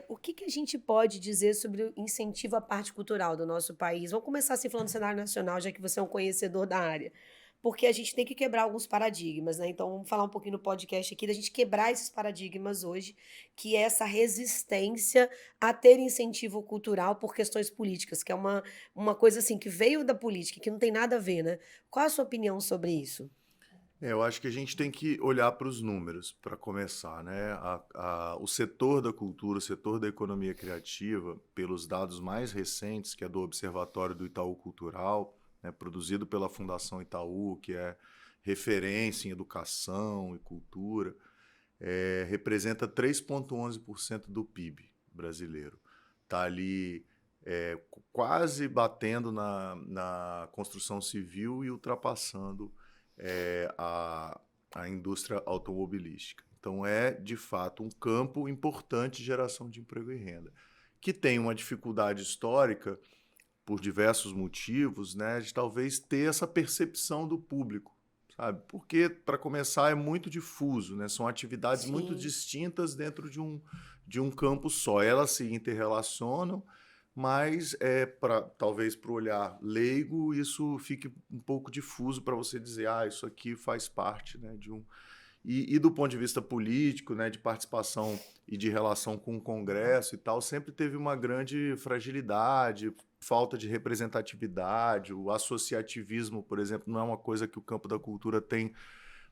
o que que a gente pode dizer sobre o incentivo à parte cultural do nosso país? Vamos começar assim falando do cenário nacional, já que você é um conhecedor da área. Porque a gente tem que quebrar alguns paradigmas, né? Então, vamos falar um pouquinho no podcast aqui da gente quebrar esses paradigmas hoje, que é essa resistência a ter incentivo cultural por questões políticas, que é uma coisa assim que veio da política, que não tem nada a ver, né? Qual a sua opinião sobre isso? Eu acho que a gente tem que olhar para os números para começar, né? O setor da cultura, o setor da economia criativa, pelos dados mais recentes, que é do Observatório do Itaú Cultural, né, produzido pela Fundação Itaú, que é referência em educação e cultura, representa 3,11% do PIB brasileiro. Está ali quase batendo na construção civil e ultrapassando é, a, a indústria automobilística. Então, é, de fato, um campo importante de geração de emprego e renda, que tem uma dificuldade histórica, por diversos motivos, né, de talvez ter essa percepção do público, sabe? Porque, para começar, é muito difuso, né? São atividades muito Sim. distintas dentro de um campo só. Elas se interrelacionam, mas talvez para o olhar leigo isso fique um pouco difuso para você dizer, isso aqui faz parte, né, de um. E do ponto de vista político, né, de participação e de relação com o Congresso e tal, sempre teve uma grande fragilidade, falta de representatividade, o associativismo, por exemplo, não é uma coisa que o campo da cultura tem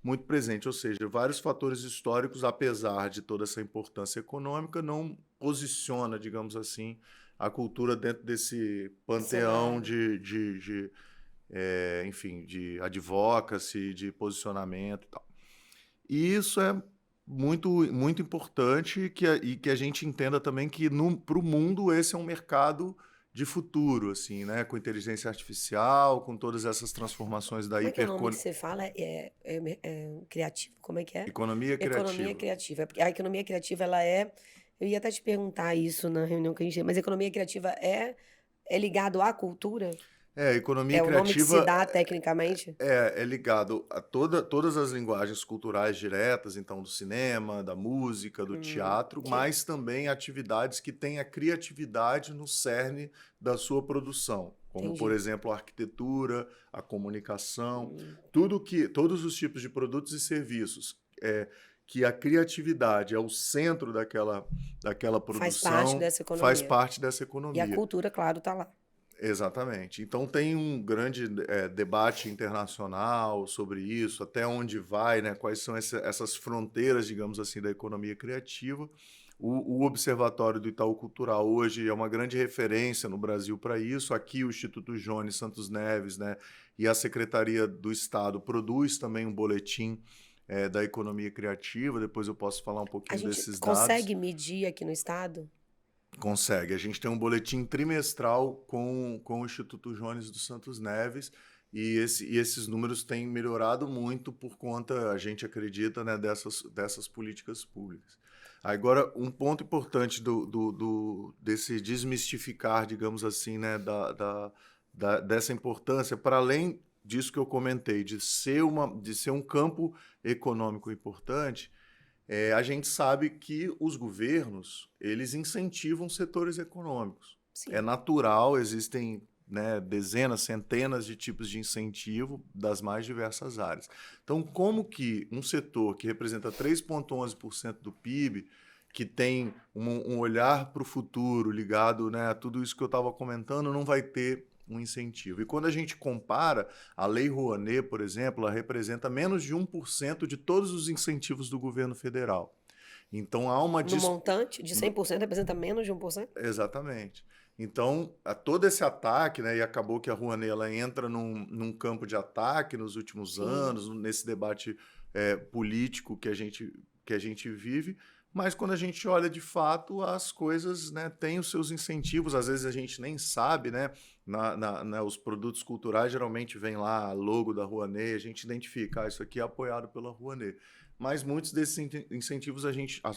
muito presente, ou seja, vários fatores históricos, apesar de toda essa importância econômica, não posiciona, digamos assim, a cultura dentro desse panteão Cenário. enfim, de advocacy, de posicionamento e tal. E isso é muito, muito importante e que a gente entenda também que para o mundo esse é um mercado de futuro, assim, né? Com inteligência artificial, com todas essas transformações da Como é que é o nome que você fala? Criativo? Como é que é? economia Economia criativa. criativa. Porque a economia criativa, ela é. Eu ia até te perguntar isso na reunião que a gente teve, mas a economia criativa é ligado à cultura? A economia É o nome que se criativa dá tecnicamente? é ligado a todas as linguagens culturais diretas, então do cinema, da música, do teatro, Que mas também atividades que têm a criatividade no cerne da sua produção, como por entendi. exemplo a arquitetura, a comunicação, Hum, todos os tipos de produtos e serviços que a criatividade é o centro daquela faz parte produção, dessa faz economia. parte dessa E a economia. cultura, claro, tá lá. Exatamente. Então tem um grande debate internacional sobre isso, até onde vai, né? Quais são essas fronteiras, digamos assim, da economia criativa. O Observatório do Itaú Cultural hoje é uma grande referência no Brasil para isso. Aqui o Instituto Jones Santos Neves, né, e a Secretaria do Estado produz também um boletim da economia criativa. Depois eu posso falar um A pouquinho gente desses dados. consegue medir aqui no estado? Consegue. A gente tem um boletim trimestral com o Instituto Jones dos Santos Neves e esses números têm melhorado muito por conta, a gente acredita, né, dessas políticas públicas. Agora, um ponto importante desse desmistificar, digamos assim, né, dessa importância, para além disso que eu comentei, de ser um campo econômico importante, a gente sabe que os governos, eles incentivam setores econômicos. É Sim. natural, existem, né, dezenas, centenas de tipos de incentivo das mais diversas áreas. Então, como que um setor que representa 3,11% do PIB, que tem um olhar para o futuro ligado, né, a tudo isso que eu estava comentando, não vai ter um incentivo? E quando a gente compara, a Lei Rouanet, por exemplo, ela representa menos de 1% de todos os incentivos do governo federal. Então há uma No dis... montante de 100% representa menos de 1%? Exatamente. Então, todo esse ataque, né, e acabou que a Rouanet ela entra num campo de ataque nos últimos Sim. anos, nesse debate político que a gente vive, mas quando a gente olha de fato, as coisas, né, têm os seus incentivos, às vezes a gente nem sabe, né, os produtos culturais geralmente vem lá a logo da Rouanet, a gente identifica, isso aqui é apoiado pela Rouanet. Mas muitos desses incentivos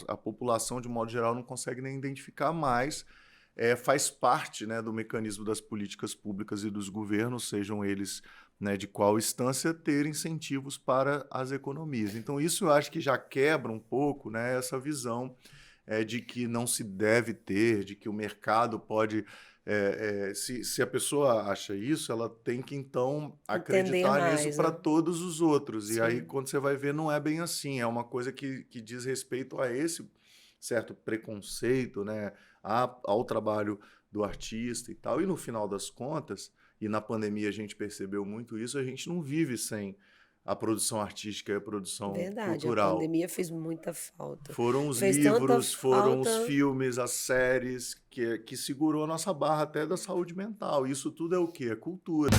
a população, de modo geral, não consegue nem identificar mais, faz parte, né, do mecanismo das políticas públicas e dos governos, sejam eles, né, de qual instância, ter incentivos para as economias. Então, isso eu acho que já quebra um pouco, né, essa visão, de que não se deve ter, de que o mercado pode. Se a pessoa acha isso, ela tem que então Entender acreditar nisso mais, para né. todos os outros. E aí, Sim, quando você vai ver, não é bem assim. É uma coisa que diz respeito a esse certo preconceito, né, ao trabalho do artista e tal. E no final das contas, e na pandemia a gente percebeu muito isso, a gente não vive sem a produção artística e a produção verdade, a cultural. pandemia fez muita falta. Foram os Fez tanta livros, foram os falta. filmes, as séries que segurou a nossa barra até da saúde mental. Isso tudo é o quê? É cultura.